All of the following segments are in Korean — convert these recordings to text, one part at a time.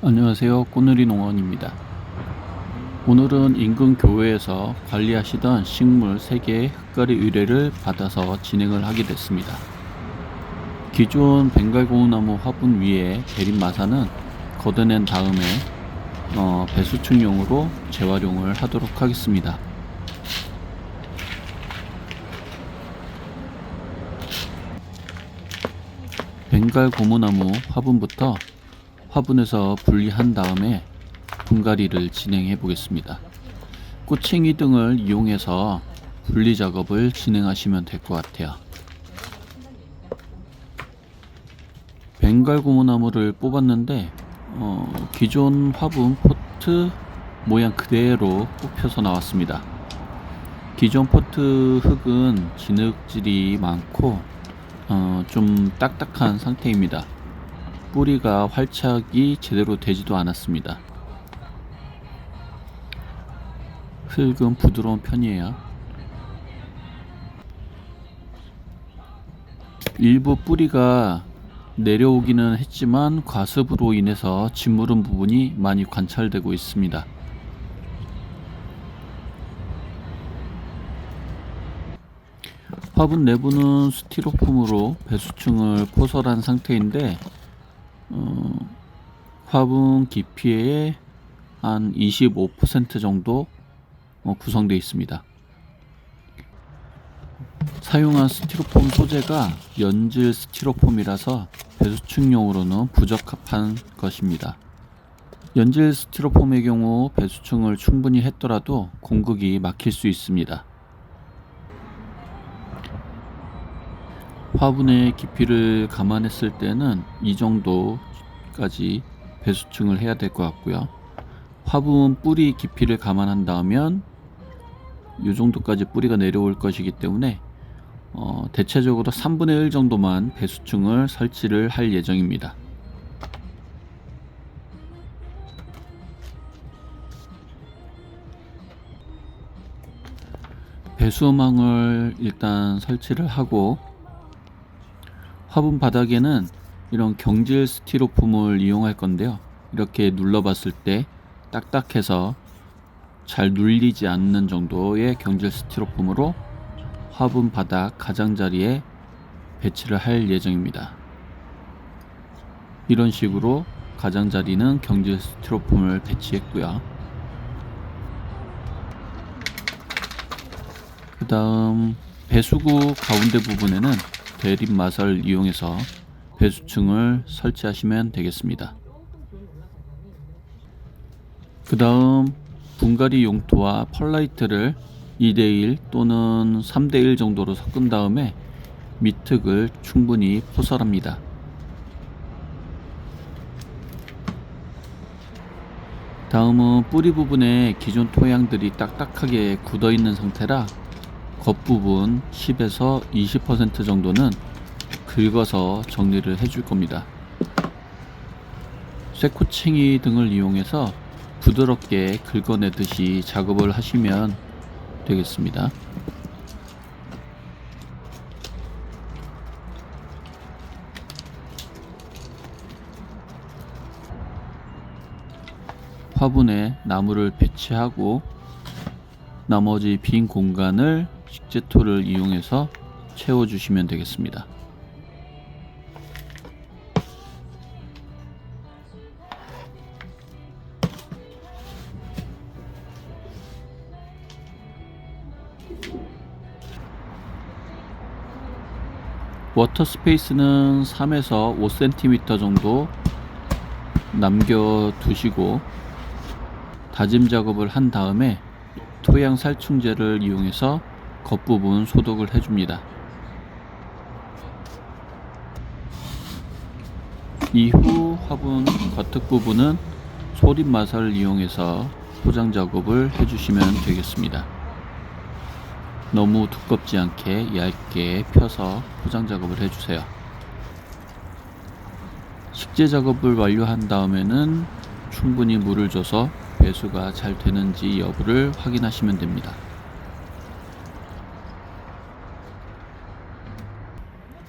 안녕하세요. 꼬누리 농원입니다. 오늘은 인근 교회에서 관리하시던 식물 3개의 흙가리 의뢰를 받아서 진행을 하게 됐습니다. 기존 벵갈고무나무 화분 위에 대립마사는 걷어낸 다음에 배수충용으로 재활용을 하도록 하겠습니다. 벵갈고무나무 화분부터 화분에서 분리한 다음에 분갈이를 진행해 보겠습니다. 꼬챙이 등을 이용해서 분리 작업을 진행하시면 될 것 같아요. 벵갈고무나무를 뽑았는데 기존 화분 포트 모양 그대로 뽑혀서 나왔습니다. 기존 포트 흙은 진흙질이 많고 좀 딱딱한 상태입니다. 뿌리가 활착이 제대로 되지도 않았습니다. 흙은 부드러운 편이에요. 일부 뿌리가 내려오기는 했지만 과습으로 인해서 짓무른 부분이 많이 관찰되고 있습니다. 화분 내부는 스티로폼으로 배수층을 포설한 상태인데 화분 깊이의 한 25% 정도 구성되어 있습니다. 사용한 스티로폼 소재가 연질 스티로폼이라서 배수층용으로는 부적합한 것입니다. 연질 스티로폼의 경우 배수층을 충분히 했더라도 공극이 막힐 수 있습니다. 화분의 깊이를 감안했을 때는 이 정도까지 배수층을 해야 될 것 같고요. 화분 뿌리 깊이를 감안한다면 이 정도까지 뿌리가 내려올 것이기 때문에 대체적으로 3분의 1 정도만 배수층을 설치를 할 예정입니다. 배수망을 일단 설치를 하고 화분 바닥에는 이런 경질 스티로폼을 이용할 건데요. 이렇게 눌러봤을 때 딱딱해서 잘 눌리지 않는 정도의 경질 스티로폼으로 화분 바닥 가장자리에 배치를 할 예정입니다. 이런 식으로 가장자리는 경질 스티로폼을 배치했고요. 그 다음 배수구 가운데 부분에는 대립마사를 이용해서 배수층을 설치하시면 되겠습니다. 그 다음 분갈이 용토와 펄라이트를 2대1 또는 3대1 정도로 섞은 다음에 밑흙을 충분히 포설합니다. 다음은 뿌리 부분에 기존 토양들이 딱딱하게 굳어 있는 상태라 겉부분 10에서 20% 정도는 긁어서 정리를 해줄 겁니다. 쇠코챙이 등을 이용해서 부드럽게 긁어내듯이 작업을 하시면 되겠습니다. 화분에 나무를 배치하고 나머지 빈 공간을 식재토를 이용해서 채워주시면 되겠습니다. 워터 스페이스는 3에서 5cm 정도 남겨 두시고 다짐 작업을 한 다음에 토양 살충제를 이용해서 겉부분 소독을 해줍니다. 이후 화분 겉흙 부분은 소립마사를 이용해서 포장 작업을 해주시면 되겠습니다. 너무 두껍지 않게 얇게 펴서 포장 작업을 해주세요. 식재 작업을 완료한 다음에는 충분히 물을 줘서 배수가 잘 되는지 여부를 확인하시면 됩니다.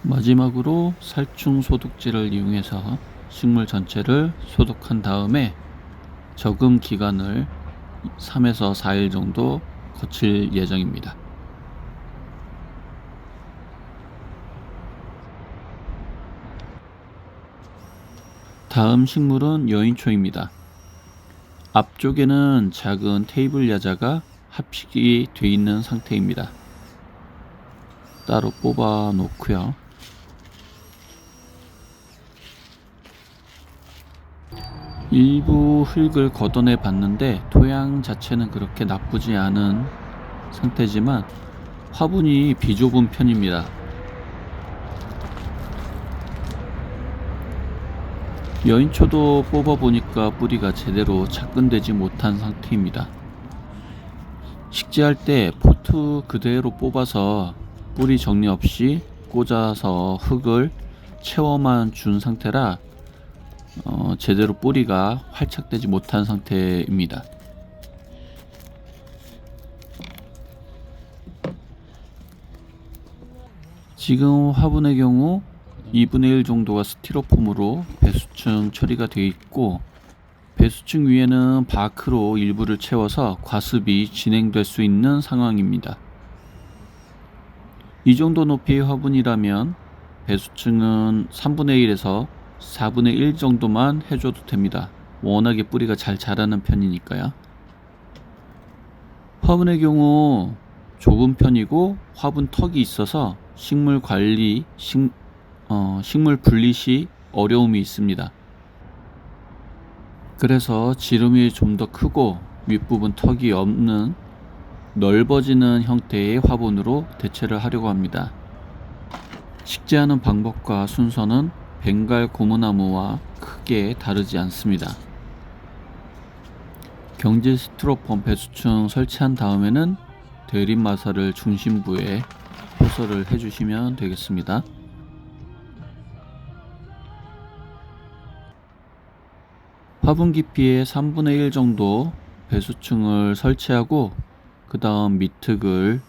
마지막으로 살충 소독제를 이용해서 식물 전체를 소독한 다음에 적응 기간을 3에서 4일 정도 거칠 예정입니다. 다음 식물은 여인초입니다. 앞쪽에는 작은 테이블 야자가 합식이 되어 있는 상태입니다. 따로 뽑아 놓고요. 일부 흙을 걷어내 봤는데 토양 자체는 그렇게 나쁘지 않은 상태지만 화분이 비좁은 편입니다. 여인초도 뽑아보니까 뿌리가 제대로 착근되지 못한 상태입니다. 식재할 때 포트 그대로 뽑아서 뿌리 정리 없이 꽂아서 흙을 채워만 준 상태라 제대로 뿌리가 활착되지 못한 상태입니다. 지금 화분의 경우 2분의 1 정도가 스티로폼으로 배수층 처리가 되어 있고, 배수층 위에는 바크로 일부를 채워서 과습이 진행될 수 있는 상황입니다. 이 정도 높이의 화분이라면 배수층은 3분의 1에서 4분의 1 정도만 해줘도 됩니다. 워낙에 뿌리가 잘 자라는 편이니까요. 화분의 경우 좁은 편이고 화분 턱이 있어서 식물 관리, 식물 분리 시 어려움이 있습니다. 그래서 지름이 좀 더 크고 윗부분 턱이 없는 넓어지는 형태의 화분으로 대체를 하려고 합니다. 식재하는 방법과 순서는 벵갈 고무나무와 크게 다르지 않습니다. 경질 스티로폼 배수층 설치한 다음에는 대립마사를 중심부에 포설을 해주시면 되겠습니다. 화분 깊이의 3분의 1 정도 배수층을 설치하고 그 다음 밑흙을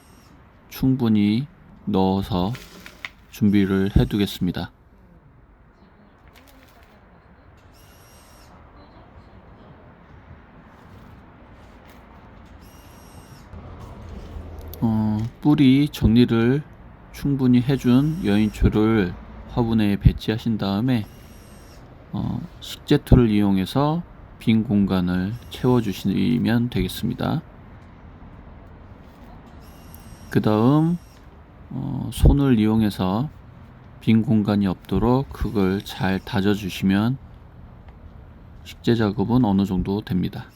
충분히 넣어서 준비를 해 두겠습니다. 뿌리 정리를 충분히 해준 여인초를 화분에 배치하신 다음에 식재토를 이용해서 빈 공간을 채워주시면 되겠습니다. 그 다음 손을 이용해서 빈 공간이 없도록 흙을 잘 다져주시면 식재 작업은 어느 정도 됩니다.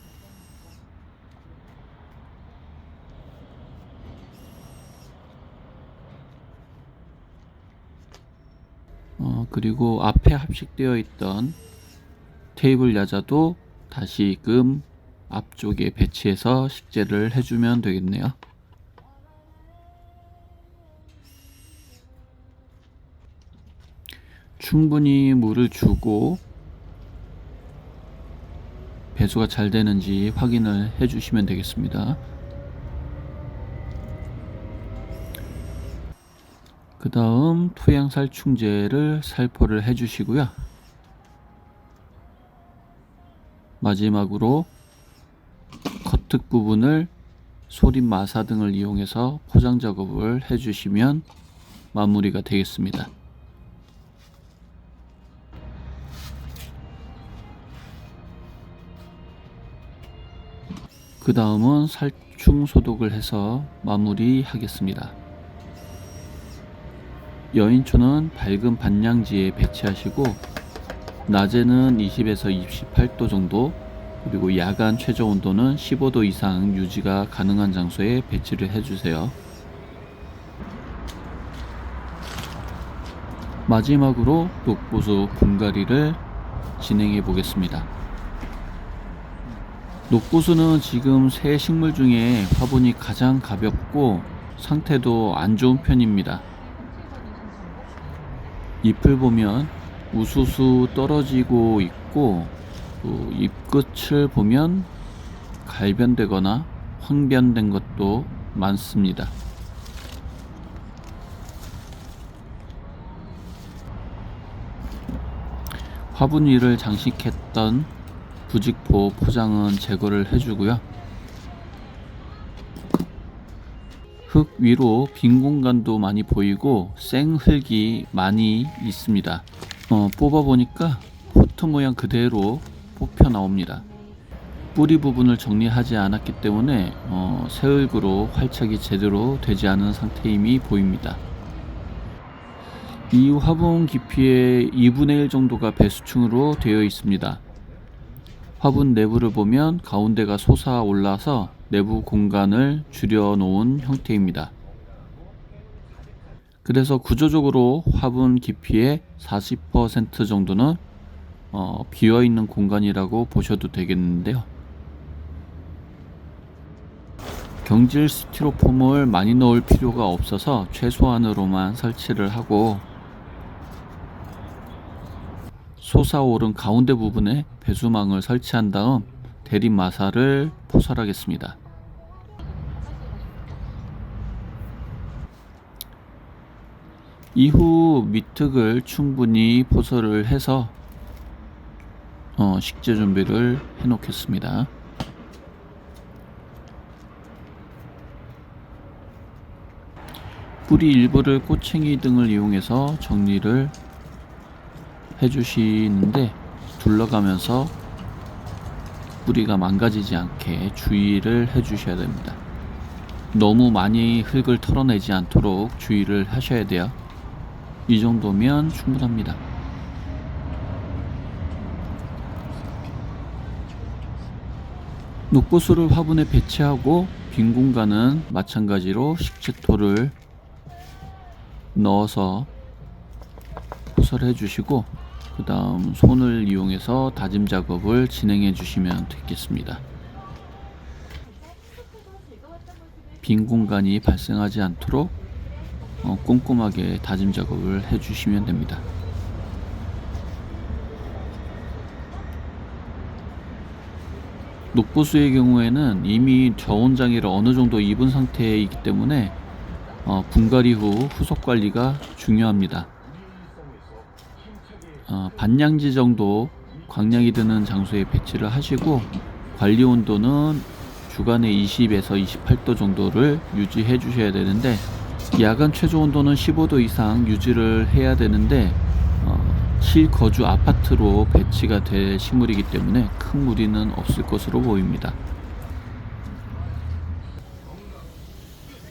그리고 앞에 합식되어 있던 테이블 야자도 다시금 앞쪽에 배치해서 식재를 해주면 되겠네요. 충분히 물을 주고 배수가 잘 되는지 확인을 해 주시면 되겠습니다. 그 다음 토양살충제를 살포를 해 주시고요. 마지막으로 겉흙 부분을 소림 마사 등을 이용해서 포장 작업을 해 주시면 마무리가 되겠습니다. 그 다음은 살충 소독을 해서 마무리하겠습니다. 여인초는 밝은 반양지에 배치하시고 낮에는 20에서 28도 정도, 그리고 야간 최저 온도는 15도 이상 유지가 가능한 장소에 배치를 해주세요. 마지막으로 녹보수 분갈이를 진행해 보겠습니다. 녹보수는 지금 새 식물 중에 화분이 가장 가볍고 상태도 안 좋은 편입니다. 잎을 보면 우수수 떨어지고 있고, 또 잎끝을 보면 갈변되거나 황변된 것도 많습니다. 화분 위를 장식했던 부직포 포장은 제거를 해주고요. 흙 위로 빈 공간도 많이 보이고 생흙이 많이 있습니다. 뽑아보니까 포트 모양 그대로 뽑혀 나옵니다. 뿌리 부분을 정리하지 않았기 때문에 새흙으로 활착이 제대로 되지 않은 상태임이 보입니다. 이 화분 깊이의 2분의 1 정도가 배수층으로 되어 있습니다. 화분 내부를 보면 가운데가 솟아올라서 내부 공간을 줄여 놓은 형태입니다. 그래서 구조적으로 화분 깊이의 40% 정도는 비어있는 공간이라고 보셔도 되겠는데요. 경질 스티로폼을 많이 넣을 필요가 없어서 최소한으로만 설치를 하고 솟아오른 가운데 부분에 배수망을 설치한 다음 대립마사를 포설하겠습니다. 이후 밑흙을 충분히 포설을 해서 식재 준비를 해 놓겠습니다. 뿌리 일부를 꼬챙이 등을 이용해서 정리를 해주시는데 둘러가면서 뿌리가 망가지지 않게 주의를 해주셔야 됩니다. 너무 많이 흙을 털어내지 않도록 주의를 하셔야 돼요. 이 정도면 충분합니다. 녹보수를 화분에 배치하고 빈 공간은 마찬가지로 식재토를 넣어서 포설해 주시고 그 다음 손을 이용해서 다짐 작업을 진행해 주시면 되겠습니다. 빈 공간이 발생하지 않도록 꼼꼼하게 다짐 작업을 해 주시면 됩니다. 녹보수의 경우에는 이미 저온장애를 어느 정도 입은 상태이기 때문에 분갈이 후 후속 관리가 중요합니다. 반량지 정도 광량이 드는 장소에 배치를 하시고 관리 온도는 주간에 20에서 28도 정도를 유지해 주셔야 되는데 야간 최저 온도는 15도 이상 유지를 해야 되는데 실거주 아파트로 배치가 될 식물이기 때문에 큰 무리는 없을 것으로 보입니다.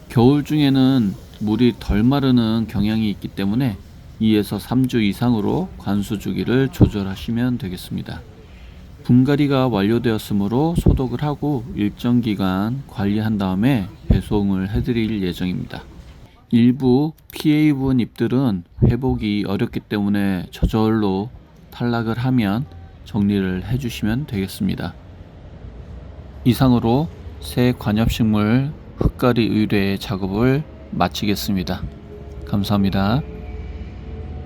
겨울 중에는 물이 덜 마르는 경향이 있기 때문에 2에서 3주 이상으로 관수 주기를 조절하시면 되겠습니다. 분갈이가 완료되었으므로 소독을 하고 일정 기간 관리한 다음에 배송을 해드릴 예정입니다. 일부 피해 입은 잎들은 회복이 어렵기 때문에 저절로 탈락을 하면 정리를 해주시면 되겠습니다. 이상으로 새 관엽식물 흙가리 의뢰 작업을 마치겠습니다. 감사합니다.